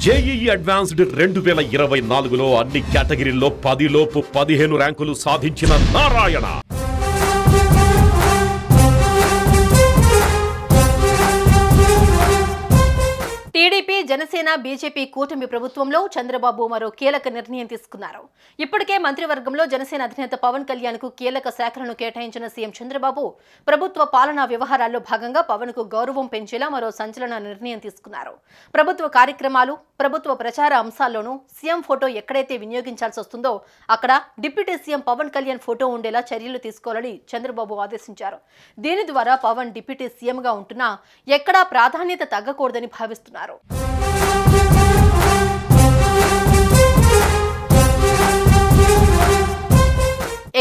JEE advanced 2024లో అన్ని కేటగిరీల్లో 10 లోపు 15 ర్యాంకులు సాధించిన నారాయణ. టీడీపీ, జనసేన, బీజేపీ కూటమి ప్రభుత్వంలో చంద్రబాబు మరో కీలక నిర్ణయం తీసుకున్నారు. ఇప్పటికే మంత్రివర్గంలో జనసేన అధినేత పవన్ కళ్యాణ్ కు కీలక శాఖలను కేటాయించిన సీఎం చంద్రబాబు ప్రభుత్వ పాలనా వ్యవహారాల్లో భాగంగా పవన్ కు గౌరవం పెంచేలా మరో సంచలన నిర్ణయం తీసుకున్నారు. ప్రభుత్వ కార్యక్రమాలు, ప్రభుత్వ ప్రచార అంశాల్లోనూ సీఎం ఫోటో ఎక్కడైతే వినియోగించాల్సి వస్తుందో అక్కడ deputy CM Pawan Kalyan photo ఉండేలా చర్యలు తీసుకోవాలని చంద్రబాబు ఆదేశించారు. దీని ద్వారా పవన్ డిప్యూటీ సీఎంగా ఉంటున్నా ఎక్కడా ప్రాధాన్యత తగ్గకూడదని భావిస్తున్నారు.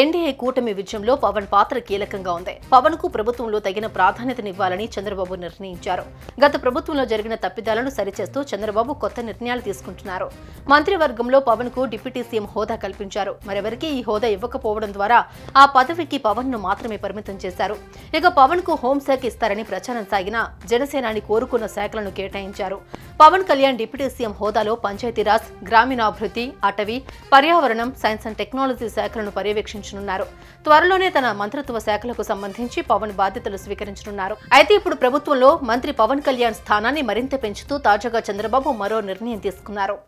ఎన్డీఏ కూటమి విజయంలో పవన్ పాత్ర కీలకంగా ఉంది. పవన్ కు ప్రభుత్వంలో తగిన ప్రాధాన్యతనివ్వాలని చంద్రబాబు నిర్ణయించారు. గత ప్రభుత్వంలో జరిగిన తప్పిదాలను సరిచేస్తూ చంద్రబాబు కొత్త నిర్ణయాలు తీసుకుంటున్నారు. మంత్రివర్గంలో పవన్ కు డిప్యూటీ సీఎం హోదా కల్పించారు. మరెవరికి ఈ హోదా ఇవ్వకపోవడం ద్వారా ఆ పదవికి పవన్ ను మాత్రమే పరిమితం చేశారు. ఇక పవన్ కు హోంశాఖ ఇస్తారని ప్రచారం సాగిన జనసేనాని కోరుకున్న శాఖలను కేటాయించారు. పవన్ కళ్యాణ్ డిప్యూటీ సీఎం హోదాలో పంచాయతీరాజ్, గ్రామీణాభివృద్ధి, అటవీ, పర్యావరణం, సైన్స్ అండ్ టెక్నాలజీ శాఖలను పర్యవేక్షించారు. త్వరలోనే తన మంత్రిత్వ శాఖలకు సంబంధించి పవన్ బాధ్యతలు స్వీకరించనున్నారు. అయితే ఇప్పుడు ప్రభుత్వంలో మంత్రి పవన్ కళ్యాణ్ స్థానాన్ని మరింత పెంచుతూ తాజాగా చంద్రబాబు మరో నిర్ణయం తీసుకున్నారు.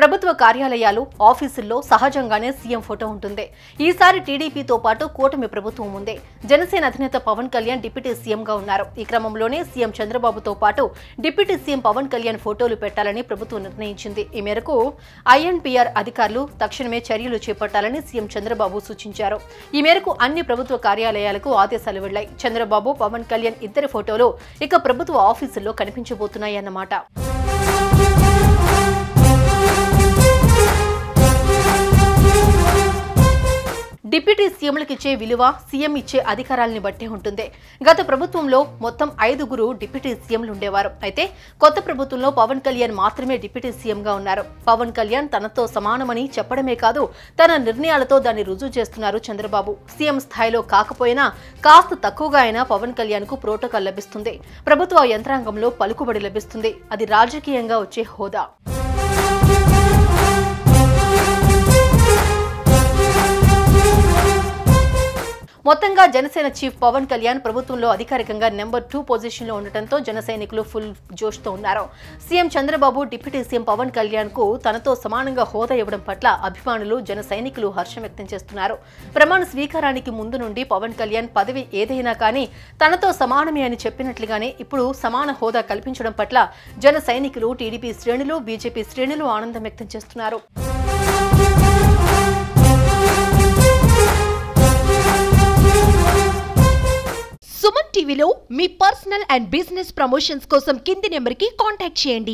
ప్రభుత్వ కార్యాలయాలు, ఆఫీసుల్లో సహజంగానే సీఎం ఫోటో ఉంటుంది. ఈసారి టీడీపీతో పాటు కూటమి ప్రభుత్వం ఉంది. జనసేన అధినేత పవన్ కళ్యాణ్ డిప్యూటీ సీఎంగా ఉన్నారు. ఈ క్రమంలోనే సీఎం చంద్రబాబుతో పాటు డిప్యూటీ సీఎం పవన్ కళ్యాణ్ ఫోటోలు పెట్టాలని ప్రభుత్వం నిర్ణయించింది. ఈ మేరకు ఐఎన్పీఆర్ అధికారులు తక్షణమే చర్యలు చేపట్టాలని సీఎం చంద్రబాబు సూచించారు. ఈ మేరకు అన్ని ప్రభుత్వ కార్యాలయాలకు ఆదేశాలు వెళ్లాయి. చంద్రబాబు, పవన్ కళ్యాణ్ ఇద్దరి ఫోటోలు ఇక ప్రభుత్వ ఆఫీసుల్లో కనిపించబోతున్నాయన్నమాట. డిప్యూటీ సీఎంలకు ఇచ్చే విలువ సీఎం ఇచ్చే అధికారాలని బట్టే ఉంటుంది. గత ప్రభుత్వంలో మొత్తం 5గురు డిప్యూటీ సీఎంలు ఉండేవారు. అయితే కొత్త ప్రభుత్వంలో పవన్ కళ్యాణ్ మాత్రమే డిప్యూటీ సీఎంగా ఉన్నారు. పవన్ కళ్యాణ్ తనతో సమానమని చెప్పడమే కాదు, తన నిర్ణయాలతో దాన్ని రుజువు చేస్తున్నారు చంద్రబాబు. సీఎం స్థాయిలో కాకపోయినా కాస్త తక్కువగా అయినా పవన్ కళ్యాణ్ కు ప్రోటోకాల్ లభిస్తుంది. ప్రభుత్వ యంత్రాంగంలో పలుకుబడి లభిస్తుంది. అది రాజకీయంగా వచ్చే హోదా. మొత్తంగా జనసేన చీఫ్ పవన్ కళ్యాణ్ ప్రభుత్వంలో అధికారికంగా నెంబర్ 2 పొజిషన్లో ఉండటంతో జన సైనికులు ఫుల్ జోష్తో ఉన్నారు. CM Chandrababu deputy CM Pawan Kalyan కు తనతో సమానంగా హోదా ఇవ్వడం పట్ల అభిమానులు, జన సైనికులు హర్షం వ్యక్తం చేస్తున్నారు. ప్రమాణ స్వీకారానికి ముందు నుండి పవన్ కళ్యాణ్ పదవి ఏదైనా కానీ తనతో సమానమే అని చెప్పినట్లుగానే ఇప్పుడు సమాన హోదా కల్పించడం పట్ల జన సైనికులు, టీడీపీ శ్రేణులు, బీజేపీ శ్రేణులు ఆనందం వ్యక్తం చేస్తున్నారు. సుమన్ టీవీలో మీ పర్సనల్ అండ్ బిజినెస్ ప్రమోషన్స్ కోసం కింది నెంబర్కి కాంటాక్ట్ చేయండి.